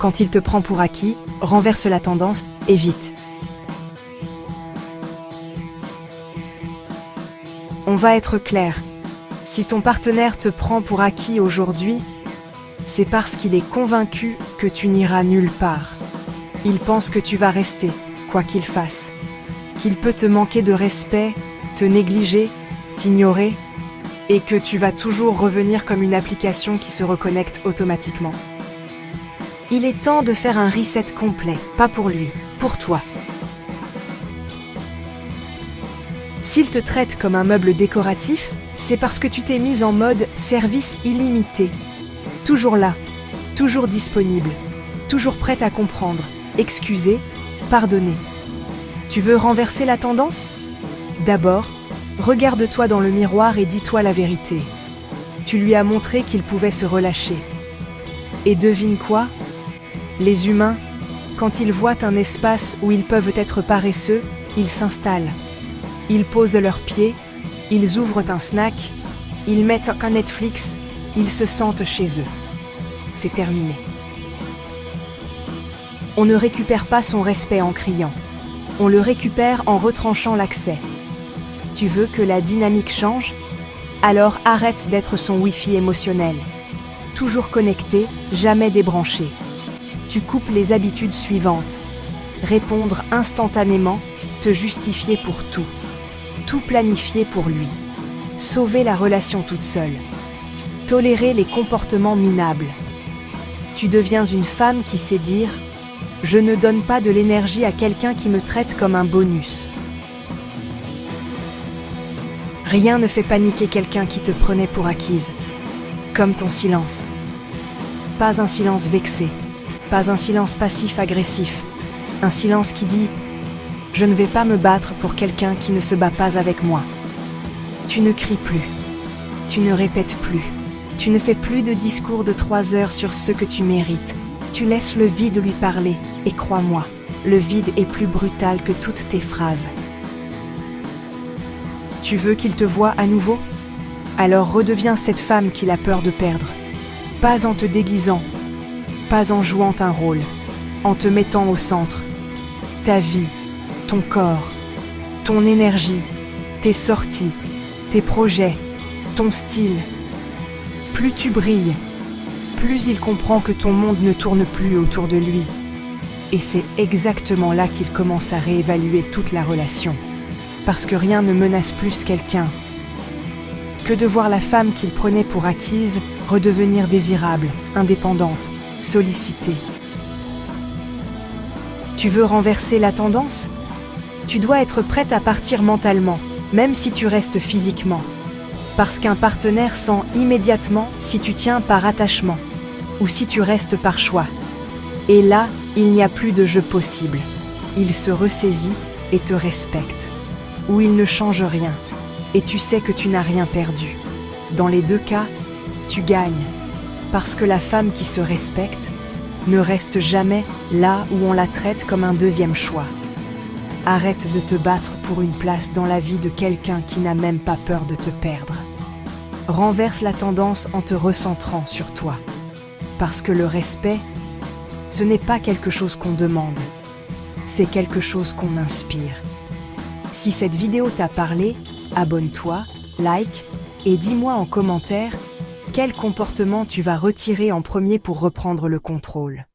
Quand il te prend pour acquis, renverse la tendance et vite. On va être clair. Si ton partenaire te prend pour acquis aujourd'hui, c'est parce qu'il est convaincu que tu n'iras nulle part. Il pense que tu vas rester, quoi qu'il fasse. Qu'il peut te manquer de respect, te négliger, t'ignorer, et que tu vas toujours revenir comme une application qui se reconnecte automatiquement. Il est temps de faire un reset complet, pas pour lui, pour toi. S'il te traite comme un meuble décoratif, c'est parce que tu t'es mise en mode service illimité. Toujours là, toujours disponible, toujours prête à comprendre, excuser, pardonner. Tu veux renverser la tendance ? D'abord, regarde-toi dans le miroir et dis-toi la vérité. Tu lui as montré qu'il pouvait se relâcher. Et devine quoi ? Les humains, quand ils voient un espace où ils peuvent être paresseux, ils s'installent. Ils posent leurs pieds, ils ouvrent un snack, ils mettent un Netflix, ils se sentent chez eux. C'est terminé. On ne récupère pas son respect en criant. On le récupère en retranchant l'accès. Tu veux que la dynamique change ? Alors arrête d'être son Wi-Fi émotionnel. Toujours connecté, jamais débranché. Tu coupes les habitudes suivantes. Répondre instantanément, te justifier pour tout. Tout planifier pour lui. Sauver la relation toute seule. Tolérer les comportements minables. Tu deviens une femme qui sait dire « Je ne donne pas de l'énergie à quelqu'un qui me traite comme un bonus ». Rien ne fait paniquer quelqu'un qui te prenait pour acquise. Comme ton silence. Pas un silence vexé. Pas un silence passif-agressif. Un silence qui dit « Je ne vais pas me battre pour quelqu'un qui ne se bat pas avec moi ». Tu ne cries plus. Tu ne répètes plus. Tu ne fais plus de discours de 3 heures sur ce que tu mérites. Tu laisses le vide lui parler. Et crois-moi, le vide est plus brutal que toutes tes phrases. Tu veux qu'il te voie à nouveau ? Alors redeviens cette femme qu'il a peur de perdre. Pas en te déguisant, pas en jouant un rôle, en te mettant au centre. Ta vie, ton corps, ton énergie, tes sorties, tes projets, ton style. Plus tu brilles, plus il comprend que ton monde ne tourne plus autour de lui. Et c'est exactement là qu'il commence à réévaluer toute la relation. Parce que rien ne menace plus quelqu'un que de voir la femme qu'il prenait pour acquise redevenir désirable, indépendante, sollicitée. Tu veux renverser la tendance ? Tu dois être prête à partir mentalement, même si tu restes physiquement. Parce qu'un partenaire sent immédiatement si tu tiens par attachement ou si tu restes par choix. Et là, il n'y a plus de jeu possible. Il se ressaisit et te respecte. Ou il ne change rien, et tu sais que tu n'as rien perdu. Dans les deux cas, tu gagnes, parce que la femme qui se respecte ne reste jamais là où on la traite comme un deuxième choix. Arrête de te battre pour une place dans la vie de quelqu'un qui n'a même pas peur de te perdre. Renverse la tendance en te recentrant sur toi, parce que le respect, ce n'est pas quelque chose qu'on demande, c'est quelque chose qu'on inspire. Si cette vidéo t'a parlé, abonne-toi, like et dis-moi en commentaire quel comportement tu vas retirer en premier pour reprendre le contrôle.